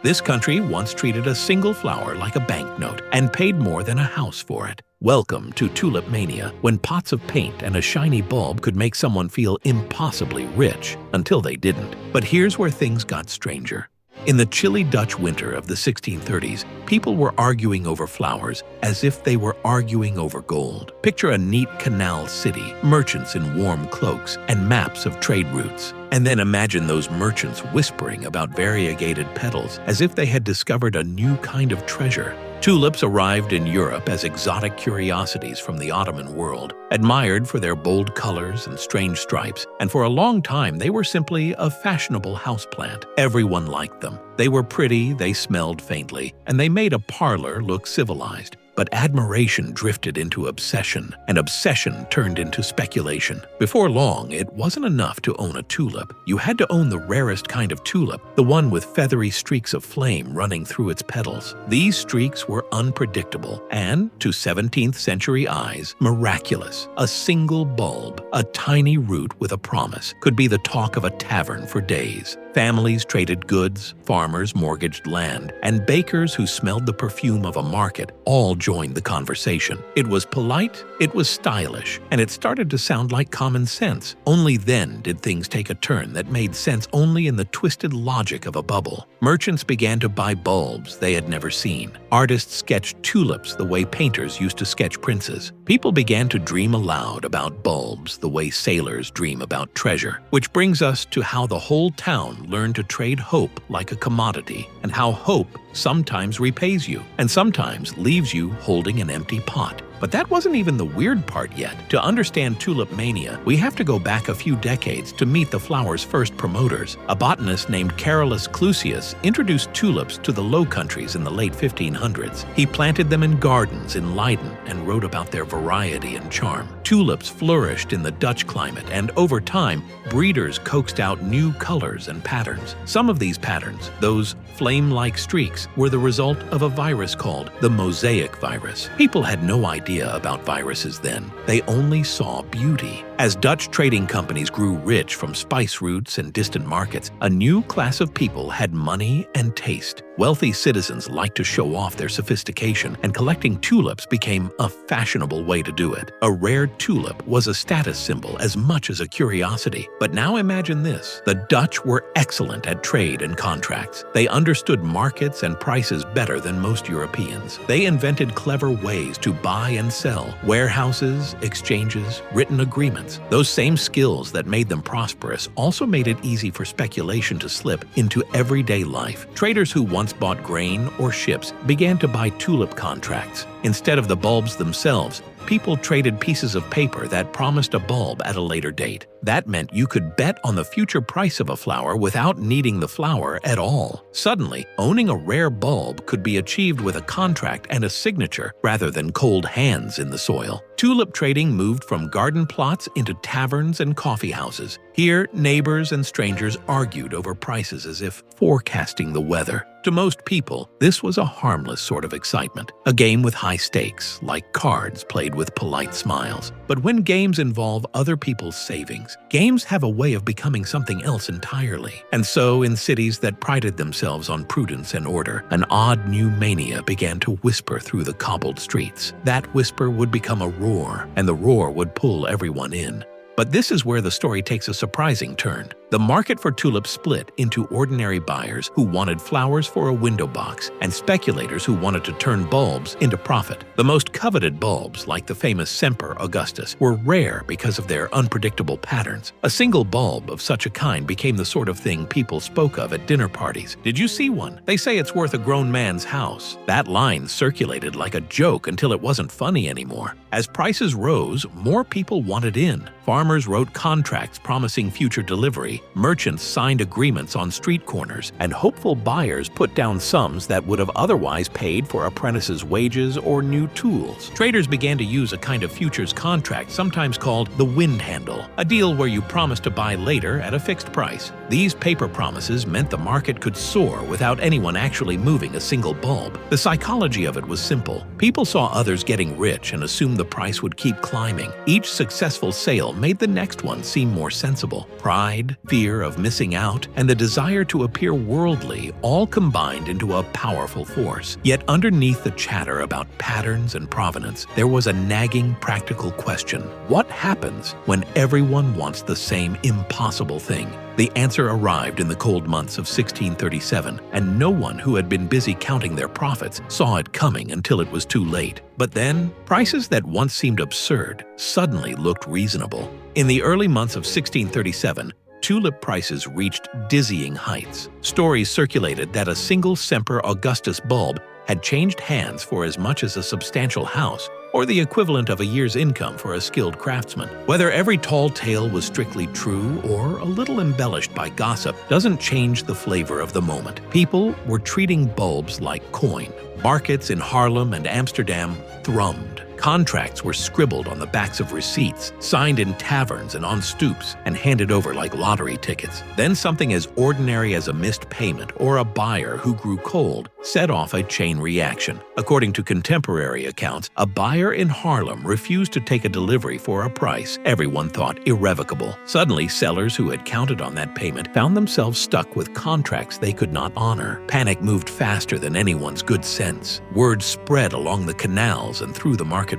This country once treated a single flower like a banknote and paid more than a house for it. Welcome to tulip mania, when pots of paint and a shiny bulb could make someone feel impossibly rich until they didn't. But here's where things got stranger. In the chilly Dutch winter of the 1630s, people were arguing over flowers as if they were arguing over gold. Picture a neat canal city, merchants in warm cloaks, and maps of trade routes. And then imagine those merchants whispering about variegated petals as if they had discovered a new kind of treasure. Tulips arrived in Europe as exotic curiosities from the Ottoman world, admired for their bold colors and strange stripes, and for a long time they were simply a fashionable houseplant. Everyone liked them. They were pretty, they smelled faintly, and they made a parlor look civilized. But admiration drifted into obsession, and obsession turned into speculation. Before long, it wasn't enough to own a tulip. You had to own the rarest kind of tulip, the one with feathery streaks of flame running through its petals. These streaks were unpredictable and, to 17th century eyes, miraculous. A single bulb, a tiny root with a promise, could be the talk of a tavern for days. Families traded goods, farmers mortgaged land, and bakers who smelled the perfume of a market all joined the conversation. It was polite, it was stylish, and it started to sound like common sense. Only then did things take a turn that made sense only in the twisted logic of a bubble. Merchants began to buy bulbs they had never seen. Artists sketched tulips the way painters used to sketch princes. People began to dream aloud about bulbs the way sailors dream about treasure. Which brings us to how the whole town learned to trade hope like a commodity, and how hope sometimes repays you and sometimes leaves you holding an empty pot. But that wasn't even the weird part yet. To understand tulip mania, we have to go back a few decades to meet the flower's first promoters. A botanist named Carolus Clusius introduced tulips to the Low Countries in the late 1500s. He planted them in gardens in Leiden and wrote about their variety and charm. Tulips flourished in the Dutch climate, and over time, breeders coaxed out new colors and patterns. Some of these patterns, those flame-like streaks, were the result of a virus called the mosaic virus. People had no idea about viruses then. They only saw beauty. As Dutch trading companies grew rich from spice routes and distant markets, a new class of people had money and taste. Wealthy citizens liked to show off their sophistication, and collecting tulips became a fashionable way to do it. A rare tulip was a status symbol as much as a curiosity. But now imagine this. The Dutch were excellent at trade and contracts. They understood markets and prices better than most Europeans. They invented clever ways to buy and sell, warehouses, exchanges, written agreements. Those same skills that made them prosperous also made it easy for speculation to slip into everyday life. Traders who once bought grain or ships began to buy tulip contracts. Instead of the bulbs themselves, people traded pieces of paper that promised a bulb at a later date. That meant you could bet on the future price of a flower without needing the flower at all. Suddenly, owning a rare bulb could be achieved with a contract and a signature rather than cold hands in the soil. Tulip trading moved from garden plots into taverns and coffee houses. Here, neighbors and strangers argued over prices as if forecasting the weather. To most people, this was a harmless sort of excitement, a game with high stakes, like cards played with polite smiles. But when games involve other people's savings, games have a way of becoming something else entirely. And so, in cities that prided themselves on prudence and order, an odd new mania began to whisper through the cobbled streets. That whisper would become a roar, and the roar would pull everyone in. But this is where the story takes a surprising turn. The market for tulips split into ordinary buyers who wanted flowers for a window box and speculators who wanted to turn bulbs into profit. The most coveted bulbs, like the famous Semper Augustus, were rare because of their unpredictable patterns. A single bulb of such a kind became the sort of thing people spoke of at dinner parties. "Did you see one? They say it's worth a grown man's house." That line circulated like a joke until it wasn't funny anymore. As prices rose, more people wanted in. Farmers wrote contracts promising future delivery. Merchants signed agreements on street corners, and hopeful buyers put down sums that would have otherwise paid for apprentices' wages or new tools. Traders began to use a kind of futures contract, sometimes called the wind handle, a deal where you promise to buy later at a fixed price. These paper promises meant the market could soar without anyone actually moving a single bulb. The psychology of it was simple. People saw others getting rich and assumed the price would keep climbing. Each successful sale made made the next one seem more sensible. Pride, fear of missing out, and the desire to appear worldly all combined into a powerful force. Yet underneath the chatter about patterns and provenance, there was a nagging practical question. What happens when everyone wants the same impossible thing? The answer arrived in the cold months of 1637, and no one who had been busy counting their profits saw it coming until it was too late. But then, prices that once seemed absurd suddenly looked reasonable. In the early months of 1637, tulip prices reached dizzying heights. Stories circulated that a single Semper Augustus bulb had changed hands for as much as a substantial house, or the equivalent of a year's income for a skilled craftsman. Whether every tall tale was strictly true or a little embellished by gossip doesn't change the flavor of the moment. People were treating bulbs like coin. Markets in Haarlem and Amsterdam thrummed. Contracts were scribbled on the backs of receipts, signed in taverns and on stoops, and handed over like lottery tickets. Then something as ordinary as a missed payment or a buyer who grew cold set off a chain reaction. According to contemporary accounts, a buyer in Haarlem refused to take a delivery for a price everyone thought irrevocable. Suddenly, sellers who had counted on that payment found themselves stuck with contracts they could not honor. Panic moved faster than anyone's good sense. Word spread along the canals and through the marketplaces.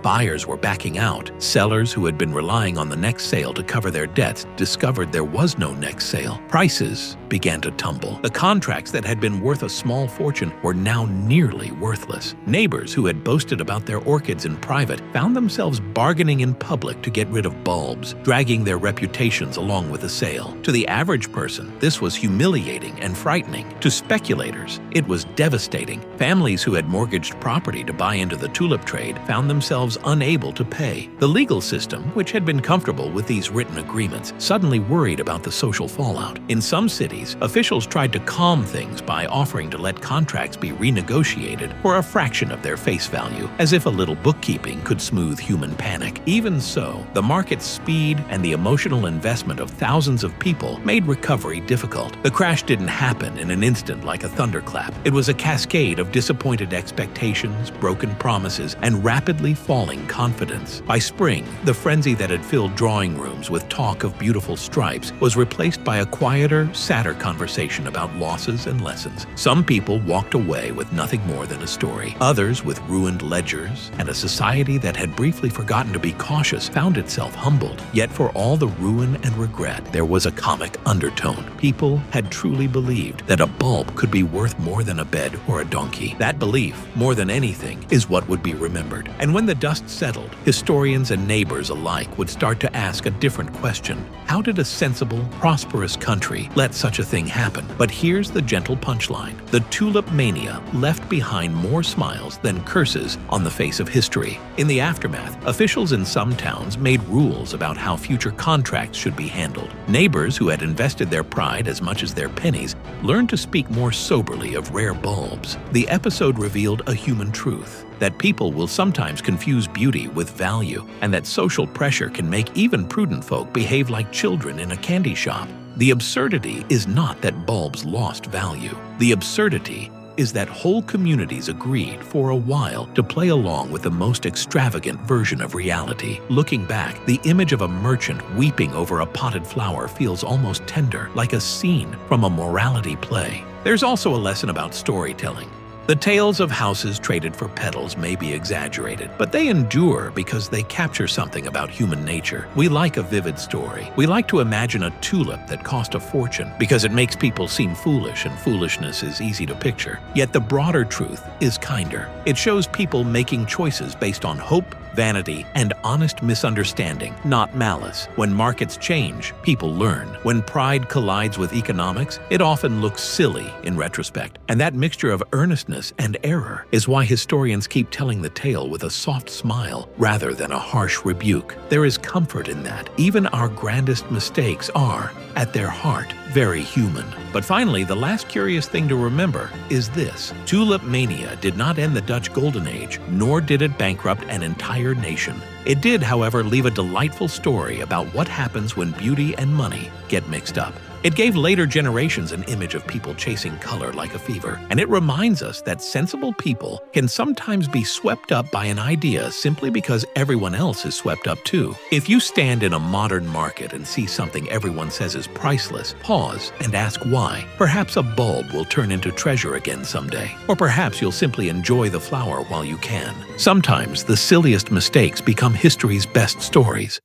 Buyers were backing out. Sellers who had been relying on the next sale to cover their debts discovered there was no next sale. Prices began to tumble. The contracts that had been worth a small fortune were now nearly worthless. Neighbors who had boasted about their orchids in private found themselves bargaining in public to get rid of bulbs, dragging their reputations along with the sale. To the average person, this was humiliating and frightening. To speculators, it was devastating. Families who had mortgaged property to buy into the tulip trade found themselves unable to pay. The legal system, which had been comfortable with these written agreements, suddenly worried about the social fallout. In some cities, officials tried to calm things by offering to let contracts be renegotiated for a fraction of their face value, as if a little bookkeeping could smooth human panic. Even so, the market's speed and the emotional investment of thousands of people made recovery difficult. The crash didn't happen in an instant like a thunderclap. It was a cascade of disappointed expectations, broken promises, and rapidly falling confidence. By spring, the frenzy that had filled drawing rooms with talk of beautiful stripes was replaced by a quieter, sadder conversation about losses and lessons. Some people walked away with nothing more than a story. Others, with ruined ledgers, and a society that had briefly forgotten to be cautious, found itself humbled. Yet for all the ruin and regret, there was a comic undertone. People had truly believed that a bulb could be worth more than a bed or a donkey. That belief, more than anything, is what would be remembered. And when the dust settled, historians and neighbors alike would start to ask a different question. How did a sensible, prosperous country let such a thing happen? But here's the gentle punchline. The tulip mania left behind more smiles than curses on the face of history. In the aftermath, officials in some towns made rules about how future contracts should be handled. Neighbors who had invested their pride as much as their pennies learned to speak more soberly of rare bulbs. The episode revealed a human truth: that people will sometimes confuse beauty with value, and that social pressure can make even prudent folk behave like children in a candy shop. The absurdity is not that bulbs lost value. The absurdity is that whole communities agreed for a while to play along with the most extravagant version of reality. Looking back, the image of a merchant weeping over a potted flower feels almost tender, like a scene from a morality play. There's also a lesson about storytelling. The tales of houses traded for petals may be exaggerated, but they endure because they capture something about human nature. We like a vivid story. We like to imagine a tulip that cost a fortune because it makes people seem foolish, and foolishness is easy to picture. Yet the broader truth is kinder. It shows people making choices based on hope, vanity, and honest misunderstanding, not malice. When markets change, people learn. When pride collides with economics, it often looks silly in retrospect. And that mixture of earnestness and error is why historians keep telling the tale with a soft smile rather than a harsh rebuke. There is comfort in that. Even our grandest mistakes are, at their heart, very human. But finally, the last curious thing to remember is this: tulip mania did not end the Dutch Golden Age, nor did it bankrupt an entire nation. It did, however, leave a delightful story about what happens when beauty and money get mixed up. It gave later generations an image of people chasing color like a fever, and it reminds us that sensible people can sometimes be swept up by an idea simply because everyone else is swept up too. If you stand in a modern market and see something everyone says is priceless, pause and ask why. Perhaps a bulb will turn into treasure again someday, or perhaps you'll simply enjoy the flower while you can. Sometimes the silliest mistakes become history's best stories.